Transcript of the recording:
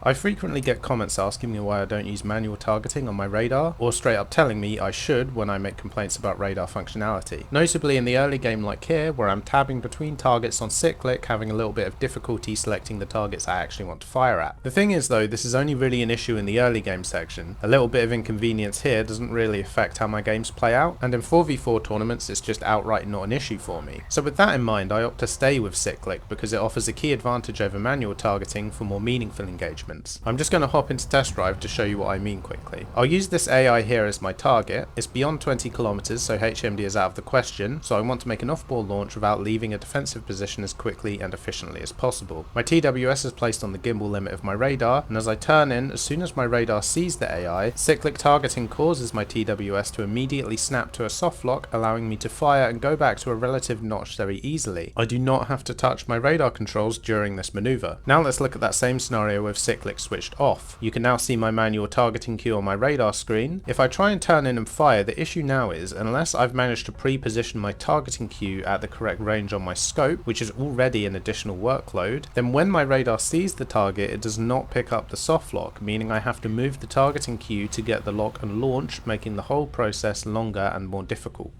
I frequently get comments asking me why I don't use manual targeting on my radar, or straight up telling me I should when I make complaints about radar functionality. Notably in the early game like here, where I'm tabbing between targets on Cyclic, having a little bit of difficulty selecting the targets I actually want to fire at. The thing is though, this is only really an issue in the early game section. A little bit of inconvenience here doesn't really affect how my games play out, and in 4v4 tournaments it's just outright not an issue for me. So with that in mind, I opt to stay with Cyclic because it offers a key advantage over manual targeting for more meaningful engagement. I'm just going to hop into test drive to show you what I mean quickly. I'll use this AI here as my target. It's beyond 20 kilometers, so HMD is out of the question, so I want to make an off-ball launch without leaving a defensive position as quickly and efficiently as possible. My TWS is placed on the gimbal limit of my radar, and as I turn in, as soon as my radar sees the AI, cyclic targeting causes my TWS to immediately snap to a soft lock, allowing me to fire and go back to a relative notch very easily. I do not have to touch my radar controls during this maneuver. Now let's look at that same scenario with Cyclic switched off. You can now see my manual targeting cue on my radar screen. If I try and turn in and fire, the issue now is, unless I've managed to pre-position my targeting cue at the correct range on my scope, which is already an additional workload, then when my radar sees the target, it does not pick up the soft lock, meaning I have to move the targeting cue to get the lock and launch, making the whole process longer and more difficult.